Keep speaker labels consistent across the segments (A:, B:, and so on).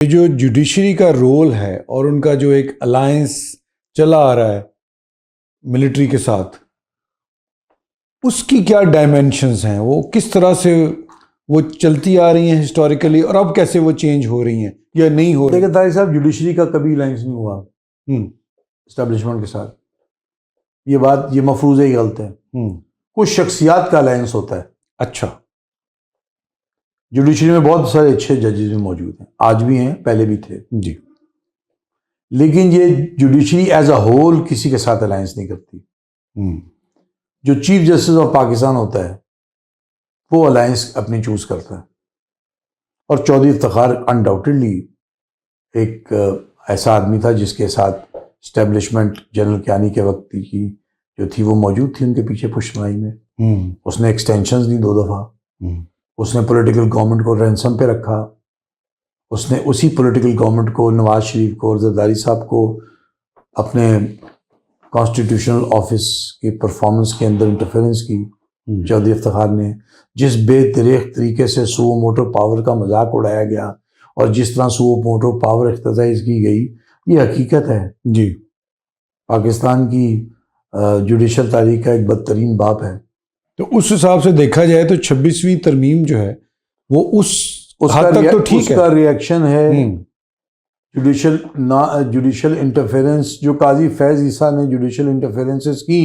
A: جو جوڈیشری کا رول ہے اور ان کا جو ایک الائنس چلا آ رہا ہے ملٹری کے ساتھ، اس کی کیا ڈائمینشنز ہیں؟ وہ کس طرح سے وہ چلتی آ رہی ہیں ہسٹوریکلی، اور اب کیسے وہ چینج ہو رہی ہیں یا نہیں ہو رہی؟
B: دیکھیں طارق صاحب، جوڈیشری کا کبھی الائنس نہیں ہوا اسٹیبلشمنٹ کے ساتھ. یہ مفروض ہی غلط ہے. کچھ شخصیات کا الائنس ہوتا ہے.
A: اچھا.
B: جوڈیشری میں بہت سارے اچھے ججز بھی موجود ہیں، آج بھی ہیں، پہلے بھی تھے
A: جی.
B: لیکن یہ جوڈیشری ایز اے ہول کسی کے ساتھ الائنس نہیں کرتی. جو چیف جسٹس آف پاکستان ہوتا ہے وہ الائنس اپنی چوز کرتا ہے، اور چودھری افتخار انڈاؤٹڈلی ایک ایسا آدمی تھا جس کے ساتھ اسٹیبلشمنٹ جنرل کیانی کے وقت کی جو تھی وہ موجود تھی ان کے پیچھے پشتمائی میں. اس نے ایکسٹینشنز دی 2 دفعہ. اس نے پولیٹیکل گورنمنٹ کو رینسم پہ رکھا. اس نے اسی پولیٹیکل گورنمنٹ کو، نواز شریف کو اور زرداری صاحب کو اپنے کانسٹیٹیوشنل آفس کی پرفارمنس کے اندر انٹرفیرنس کی. چودھری افتخار نے جس بے دریغ طریقے سے سو موٹو پاور کا مذاق اڑایا گیا اور جس طرح سو موٹو پاور اختزائز کی گئی، یہ حقیقت ہے.
A: جی.
B: پاکستان کی جوڈیشل تاریخ کا ایک بدترین باب ہے.
A: تو اس حساب سے دیکھا جائے تو 26ویں ترمیم جو ہے وہ اس حد تک تو ٹھیک ہے.
B: اس کا ریئیکشن ہے جوڈیشل انٹرفیرنس. جو قاضی فیض عیسیٰ نے جوڈیشل انٹرفیرنسز کی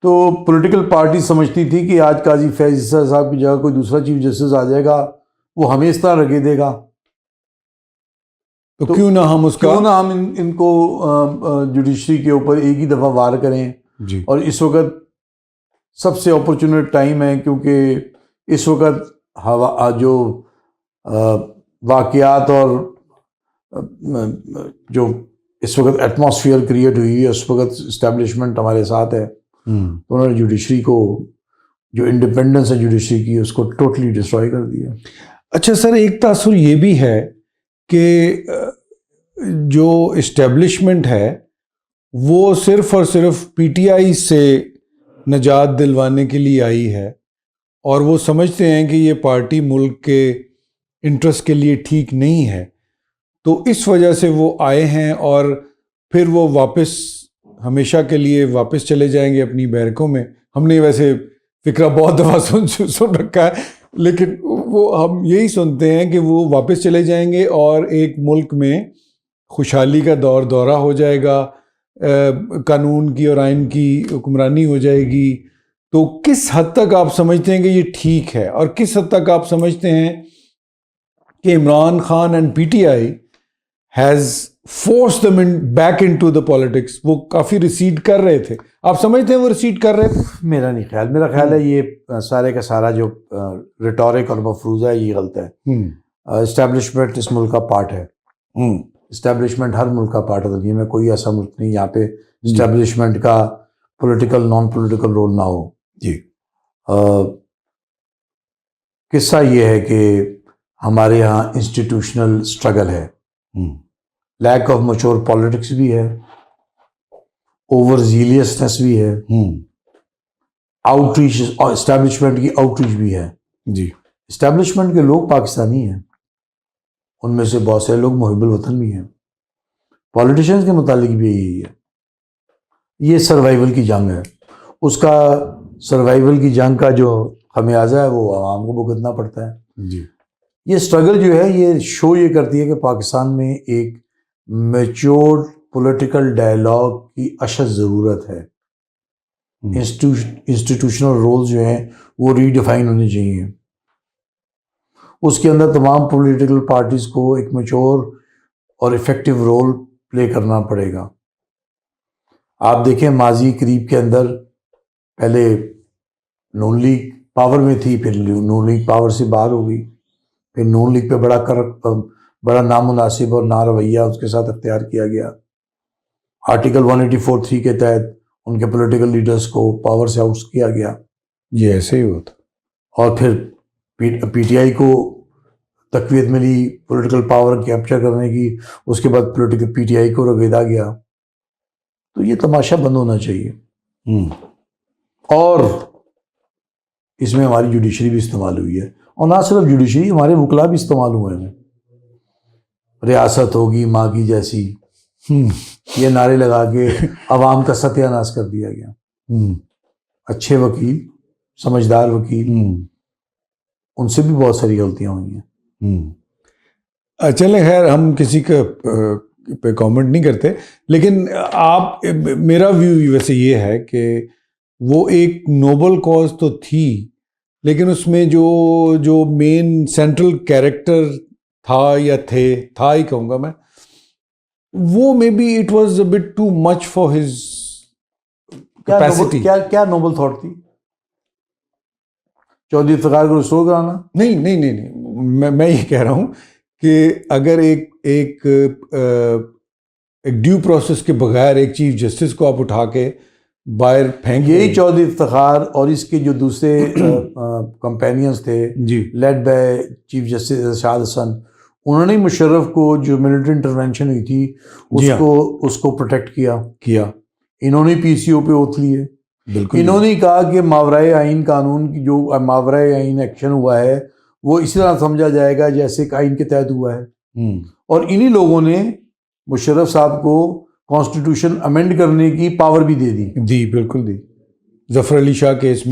B: تو پولیٹیکل پارٹی سمجھتی تھی کہ آج قاضی فیض عیسیٰ صاحب کی جگہ کوئی دوسرا چیف جسٹس آ جائے گا، وہ ہمیں اس طرح رگے دے گا،
A: تو کیوں نہ ہم
B: ان کو جوڈیشری کے اوپر ایک ہی دفعہ وار کریں.
A: جی.
B: اور اس وقت سب سے اپرچونیٹ ٹائم ہے، کیونکہ اس وقت جو واقعات اور جو اس وقت ایٹماسفیئر کریٹ ہوئی ہے، اس وقت اسٹیبلشمنٹ ہمارے ساتھ ہے. تو انہوں نے جوڈیشری کو، جو انڈیپینڈنس ہے جوڈیشری کی، اس کو ٹوٹلی ڈسٹروائے کر دیا.
A: اچھا سر، ایک تاثر یہ بھی ہے کہ جو اسٹیبلشمنٹ ہے وہ صرف اور صرف پی ٹی آئی سے نجات دلوانے کے لیے آئی ہے، اور وہ سمجھتے ہیں کہ یہ پارٹی ملک کے انٹرسٹ کے لیے ٹھیک نہیں ہے، تو اس وجہ سے وہ آئے ہیں، اور پھر وہ واپس ہمیشہ کے لیے واپس چلے جائیں گے اپنی بیرکوں میں. ہم نے ویسے فکرہ بہت دفعہ سن رکھا ہے، لیکن وہ ہم یہی سنتے ہیں کہ وہ واپس چلے جائیں گے اور ایک ملک میں خوشحالی کا دورہ ہو جائے گا، قانون کی اور آئین کی حکمرانی ہو جائے گی. تو کس حد تک آپ سمجھتے ہیں کہ یہ ٹھیک ہے، اور کس حد تک آپ سمجھتے ہیں کہ Imran Khan and P T I has force them back into the politics؟ وہ کافی ریسیڈ کر رہے تھے. آپ سمجھتے ہیں وہ ریسیڈ کر رہے تھے؟
B: میرا نہیں خیال. میرا خیال ہے یہ سارے کا سارا جو ریٹورک اور مفروضہ ہے یہ غلط ہے. اسٹیبلشمنٹ اس ملک کا پارٹ ہے. اسٹیبلشمنٹ ہر ملک کا پارٹ ہے. دنیا میں کوئی ایسا ملک نہیں یہاں پہ اسٹیبلشمنٹ کا پولیٹیکل نان پولیٹیکل رول نہ ہو.
A: جی.
B: قصہ یہ ہے کہ ہمارے یہاں انسٹیٹیوشنل اسٹرگل ہے، لیک آف میچور پالیٹکس بھی ہے، اوور زیلیسنس بھی ہے، آؤٹ ریچ، اسٹیبلشمنٹ کی آؤٹ ریچ بھی ہے.
A: جی.
B: اسٹیبلشمنٹ کے لوگ پاکستانی ہیں، ان میں سے بہت سے لوگ محب الوطن بھی ہیں. پولیٹیشنز کے متعلق بھی یہی ہے. یہ سروائیول کی جنگ ہے. اس کا سروائیول کی جنگ کا جو خمیازہ ہے وہ عوام کو بھگتنا پڑتا ہے.
A: جی.
B: یہ اسٹرگل جو ہے یہ شو یہ کرتی ہے کہ پاکستان میں ایک میچور پولیٹیکل ڈائلاگ کی اشد ضرورت ہے. انسٹیٹیوشنل رولز جو ہیں وہ ری ڈیفائن ہونے چاہیے. اس کے اندر تمام پولیٹیکل پارٹیز کو ایک میچور اور افیکٹو رول پلے کرنا پڑے گا. آپ دیکھیں ماضی قریب کے اندر پہلے نون لیگ پاور میں تھی، پھر نون لیگ پاور سے باہر ہو گئی، پھر نون لیگ پہ بڑا نامناسب اور نارویہ اس کے ساتھ اختیار کیا گیا. آرٹیکل 184(3) کے تحت ان کے پولیٹیکل لیڈرز کو پاور سے آؤٹ کیا گیا.
A: یہ ایسے ہی ہوتا.
B: اور پھر پی ٹی آئی کو تقویت ملی پولیٹیکل پاور کیپچر کرنے کی، اس کے بعد پولیٹیکل پی ٹی آئی کو رگیدا گیا. تو یہ تماشا بند ہونا چاہیے. اور اس میں ہماری جوڈیشری بھی استعمال ہوئی ہے، اور نہ صرف جوڈیشری، ہمارے وکلا بھی استعمال ہوئے ہیں. ریاست ہوگی ماں کی جیسی، یہ نعرے لگا کے عوام کا ستیہ ناش کر دیا گیا۔ اچھے وکیل، سمجھدار وکیل، ان سے بھی بہت ساری غلطیاں ہوئی ہیں۔
A: چلیں خیر، ہم کسی کا پہ کامنٹ نہیں کرتے، لیکن آپ، میرا ویو ویسے یہ ہے کہ وہ ایک نوبل کاز تو تھی، لیکن اس میں جو مین سینٹرل کیریکٹر تھا یا تھا ہی کہوں گا میں، وہ may be it was a bit too much for his capacity.
B: کیا نوبل تھاٹ تھی؟ چودھری افتخار کو ریسٹور کرانا؟
A: نہیں، میں یہ کہہ رہا ہوں کہ اگر ایک ڈیو پروسیس کے بغیر ایک چیف جسٹس کو آپ اٹھا کے باہر پھینک،
B: یہی چودھری افتخار اور اس کے جو دوسرے کمپینینز تھے
A: جی
B: لیڈ بائی چیف جسٹس ارشاد حسن، انہوں نے مشرف کو جو ملٹری انٹرونشن ہوئی تھی اس کو پروٹیکٹ کیا۔ انہوں نے پی سی او پہ اوتھ لیے،
A: بالکل۔
B: انہوں نے کہا کہ ماورائے آئین قانون کی جو ماورائے آئین ایکشن ہوا ہے وہ اسی طرح سمجھا جائے گا جیسے کہ آئین کے تحت ہوا ہے، اور انہی لوگوں نے مشرف صاحب کو کانسٹیٹیوشن امینڈ کرنے کی پاور بھی دے دی۔
A: بالکل دی۔ ظفر علی شاہ کیس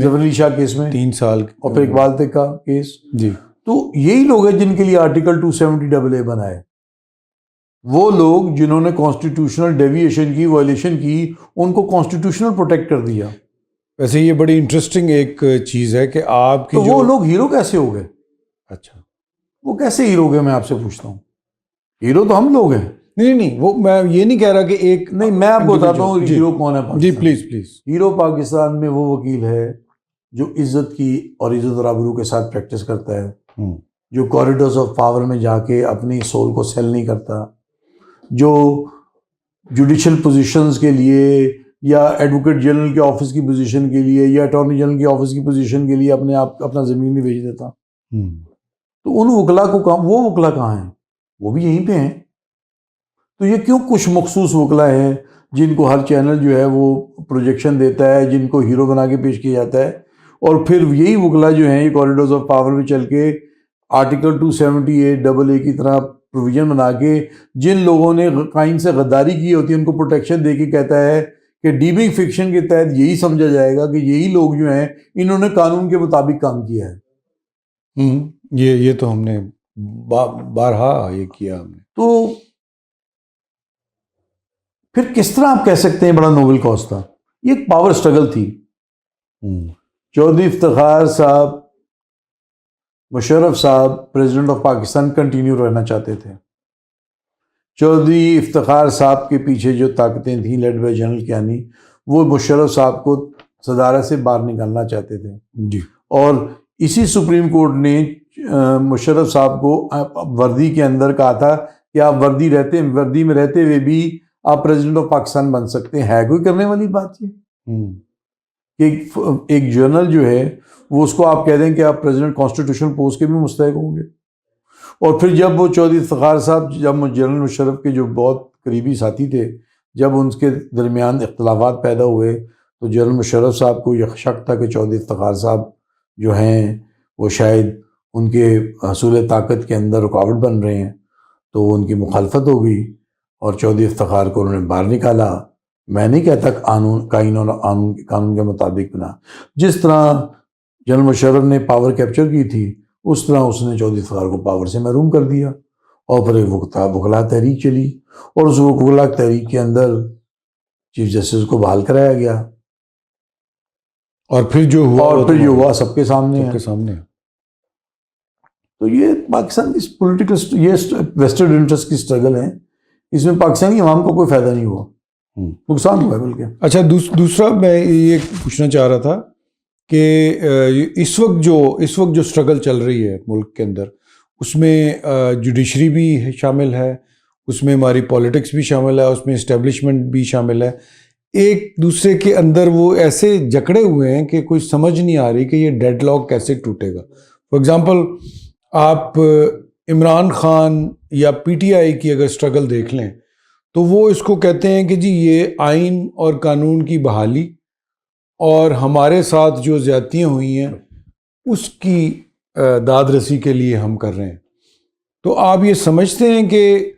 A: میں 3 سال،
B: اور پھر اقبال تک کا کیس۔
A: جی،
B: تو یہی لوگ ہیں جن کے لیے آرٹیکل 270 بنا ہے، وہ لوگ جنہوں نے کانسٹیٹیوشنل ڈیویشن کی وائلیشن کی، ان کو کانسٹیٹیوشنل پروٹیکٹ کر دیا۔
A: ویسے یہ بڑی انٹرسٹنگ ایک چیز ہے کہ آپ کی
B: تو وہ لوگ ہیرو کیسے ہو گئے؟
A: اچھا،
B: وہ کیسے ہیرو گئے؟ میں آپ سے پوچھتا ہوں، ہیرو تو ہم لوگ ہیں۔
A: نہیں، وہ میں یہ نہیں کہہ رہا کہ ایک،
B: نہیں، میں آپ کو بتاتا ہوں ہیرو کون ہے پاکستان۔
A: جی پلیز۔
B: ہیرو پاکستان میں وہ وکیل ہے جو عزت کی اور عزت اور آبرو کے ساتھ پریکٹس کرتا ہے، جو کوریڈورز آف پاور میں جا کے اپنی سول کو سیل نہیں کرتا، جو جوڈیشل پوزیشنز کے لیے یا ایڈوکیٹ جنرل کے آفس کی پوزیشن کے لیے یا اٹارنی جنرل کی آفس کی پوزیشن کے لیے اپنا زمین نہیں بیچ دیتا۔ تو ان وکلا کو وہ وکلا کہاں ہیں؟ وہ بھی یہیں پہ ہیں۔ تو یہ کیوں کچھ مخصوص وکلا ہیں جن کو ہر چینل جو ہے وہ پروجیکشن دیتا ہے، جن کو ہیرو بنا کے پیش کیا جاتا ہے، اور پھر یہی وکلا جو ہیں یہ کوریڈورز آف پاور میں چل کے آرٹیکل 278 کی طرح پروویژن بنا کے جن لوگوں نے قائم سے غداری کی ہوتی ہے ان کو پروٹیکشن دے کے کہتا ہے کہ ڈیبنگ فکشن کے تحت یہی سمجھا جائے گا کہ یہی لوگ جو ہیں انہوں نے قانون کے مطابق کام کیا ہے۔
A: یہ تو ہم نے بارہا یہ کیا ہم نے۔
B: تو پھر کس طرح آپ کہہ سکتے ہیں بڑا نوبل کاز تھا؟ یہ ایک پاور اسٹرگل تھی۔ چودھری افتخار صاحب، مشرف صاحب پریزیڈنٹ آف پاکستان کنٹینیو رہنا چاہتے تھے۔ چودھری افتخار صاحب کے پیچھے جو طاقتیں تھیں لیڈ بائی جنرل کیانی، وہ مشرف صاحب کو صدارت سے باہر نکالنا چاہتے تھے
A: جی،
B: اور اسی سپریم کورٹ نے مشرف صاحب کو وردی کے اندر کہا تھا کہ آپ وردی میں رہتے ہوئے بھی آپ پریزیڈنٹ آف پاکستان بن سکتے ہیں۔ ہے کوئی کرنے والی بات یہ کہ ایک جنرل جو ہے وہ اس کو آپ کہہ دیں کہ آپ پریزیڈنٹ کانسٹیٹیوشنل پوسٹ کے بھی مستحق ہوں گے؟ اور پھر جب وہ چودھری افتخار صاحب، جب جنرل مشرف کے جو بہت قریبی ساتھی تھے، جب ان کے درمیان اختلافات پیدا ہوئے تو جنرل مشرف صاحب کو یہ شک تھا کہ چودھری افتخار صاحب جو ہیں وہ شاید ان کے حصول طاقت کے اندر رکاوٹ بن رہے ہیں، تو ان کی مخالفت ہو گئی اور چودھری افتخار کو انہوں نے باہر نکالا۔ میں نہیں کہتا قانون کے مطابق بنا، جس طرح جنرل مشرف نے پاور کیپچر کی تھی اس طرح اس نے چودھری افتخار کو پاور سے محروم کر دیا، اور پھر وکلا تحریک چلی، اور اس وکلا تحریک کے اندر چیف جسٹس کو بحال کرایا گیا،
A: اور پھر جو
B: ہوا سب کے سامنے ہے۔ تو یہ پاکستان کی پولیٹیکل، یہ ویسٹڈ انٹرسٹ کی اسٹرگل ہے، اس میں پاکستانی عوام کو کوئی فائدہ نہیں ہوا، نقصان ہوا ہے بلکہ۔
A: اچھا، دوسرا میں یہ پوچھنا چاہ رہا تھا کہ اس وقت جو اسٹرگل چل رہی ہے ملک کے اندر، اس میں جوڈیشری بھی شامل ہے، اس میں ہماری پالیٹکس بھی شامل ہے، اس میں اسٹیبلشمنٹ بھی شامل ہے۔ ایک دوسرے کے اندر وہ ایسے جکڑے ہوئے ہیں کہ کوئی سمجھ نہیں آ رہی کہ یہ ڈیڈ لاک کیسے ٹوٹے گا۔ فار ایگزامپل، آپ عمران خان یا پی ٹی آئی کی اگر اسٹرگل دیکھ لیں تو وہ اس کو کہتے ہیں کہ جی یہ آئین اور قانون کی بحالی اور ہمارے ساتھ جو زیادتیاں ہوئی ہیں اس کی داد رسی کے لیے ہم کر رہے ہیں۔ تو آپ یہ سمجھتے ہیں کہ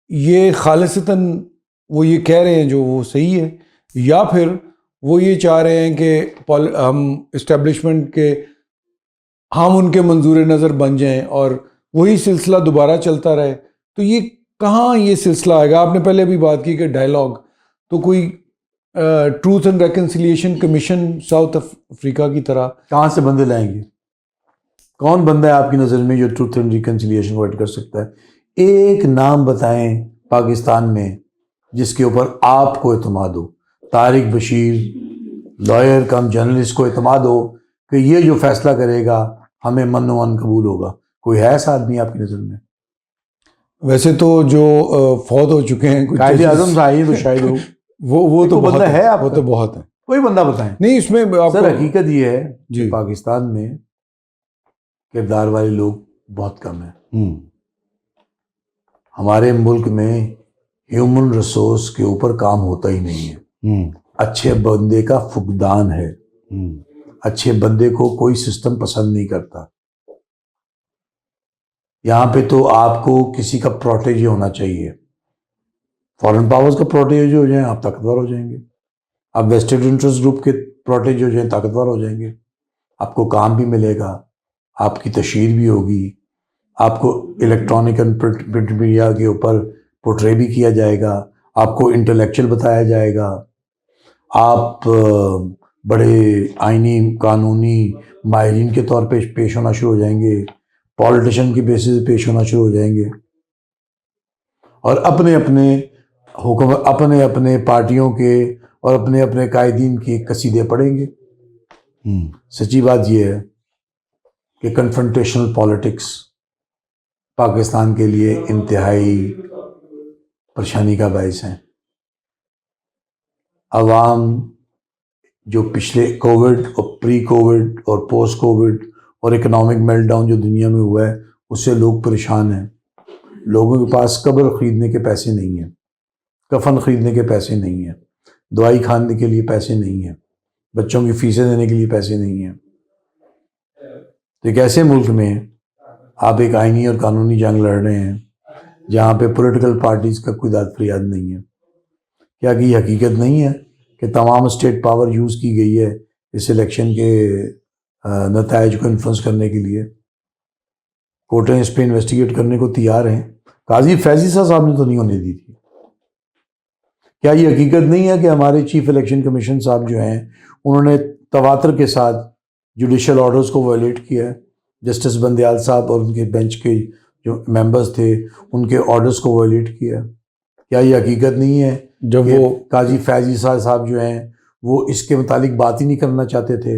A: یہ خالصتاً وہ یہ کہہ رہے ہیں جو وہ صحیح ہے، یا پھر وہ یہ چاہ رہے ہیں کہ ہم اسٹیبلشمنٹ کے ہم ان کے منظور نظر بن جائیں اور وہی سلسلہ دوبارہ چلتا رہے؟ تو یہ کہاں یہ سلسلہ آئے گا؟ آپ نے پہلے بھی بات کی کہ ڈائلاگ، تو کوئی truth and reconciliation commission South Africa کی طرح
B: کہاں سے بندے لائیں گے؟ کون بندہ ہے آپ کی نظر میں جو ٹروتھ اینڈ ریکنسیلیشن کو ایڈ کر سکتا ہے؟ ایک نام بتائیں پاکستان میں جس کے اوپر آپ کو اعتماد ہو، طارق بشیر لائر کم جرنلسٹ کو اعتماد ہو کہ یہ جو فیصلہ کرے گا ہمیں من و من قبول ہوگا. کوئی ہے ایسا آدمی آپ کی نظر میں؟
A: ویسے تو جو فوت ہو چکے ہیں
B: قائد اعظم صاحب تو شاید
A: وہ تو
B: بندہ
A: بہت
B: ہے آپ
A: وہ
B: کا؟
A: تو بہت ہے.
B: کوئی بندہ بتائیں.
A: نہیں اس میں آپ
B: سر حقیقت یہ ہے
A: جی
B: کہ پاکستان میں کردار والے لوگ بہت کم ہیں. ہمارے ملک میں ہیومن ریسورس کے اوپر کام ہوتا ہی نہیں ہے. اچھے بندے کا فقدان ہے. اچھے بندے کو کوئی سسٹم پسند نہیں کرتا. یہاں پہ تو آپ کو کسی کا پروٹیجی ہونا چاہیے. فارن پاورز کا پروٹیجی ہو جائیں آپ طاقتور ہو جائیں گے. آپ ویسٹڈ انٹرسٹ گروپ کے پروٹیجی ہو جائیں طاقتور ہو جائیں گے. آپ کو کام بھی ملے گا، آپ کی تشہیر بھی ہوگی، آپ کو الیکٹرانک اینڈ پرنٹ میڈیا کے اوپر پورٹرے بھی کیا جائے گا، آپ کو انٹلیکچوئل بتایا جائے گا، آپ بڑے آئینی قانونی ماہرین کے طور پہ پیش ہونا شروع ہو جائیں گے، پولیٹیشن کی بیسس پیش ہونا شروع ہو جائیں گے، اور اپنے اپنے پارٹیوں کے اور اپنے اپنے قائدین کی قصیدے پڑھیں گے. سچی بات یہ ہے کہ کنفرنٹیشنل پالیٹکس پاکستان کے لیے انتہائی پریشانی کا باعث ہیں. عوام جو پچھلے کووڈ اور پری کووڈ اور پوسٹ کووڈ اور اکنامک میلٹ ڈاؤن جو دنیا میں ہوا ہے اس سے لوگ پریشان ہیں. لوگوں کے پاس قبر خریدنے کے پیسے نہیں ہیں، کفن خریدنے کے پیسے نہیں ہیں، دوائی کھانے کے لیے پیسے نہیں ہیں، بچوں کی فیسیں دینے کے لیے پیسے نہیں ہیں. تو ایک ایسے ملک میں آپ ایک آئینی اور قانونی جنگ لڑ رہے ہیں جہاں پہ پولیٹیکل پارٹیز کا کوئی داد فریاد نہیں ہے. کیا کہ یہ حقیقت نہیں ہے کہ تمام اسٹیٹ پاور یوز کی گئی ہے اس الیکشن کے نتائج کو انفلوئنس کرنے کے لیے؟ کورٹیں اس پہ انویسٹیگیٹ کرنے کو تیار ہیں. قاضی فیضی صاحب نے تو نہیں ہونے دی تھی. کیا یہ حقیقت نہیں ہے کہ ہمارے چیف الیکشن کمیشن صاحب جو ہیں انہوں نے تواتر کے ساتھ جوڈیشل آرڈرز کو وائلیٹ کیا ہے؟ جسٹس بندیال صاحب اور ان کے بینچ کے جو ممبرز تھے ان کے آرڈرز کو وائلیٹ کیا. کیا یہ حقیقت نہیں ہے
A: جب
B: کہ
A: وہ
B: قاضی فیضی صاحب جو ہیں وہ اس کے متعلق بات ہی نہیں کرنا چاہتے تھے؟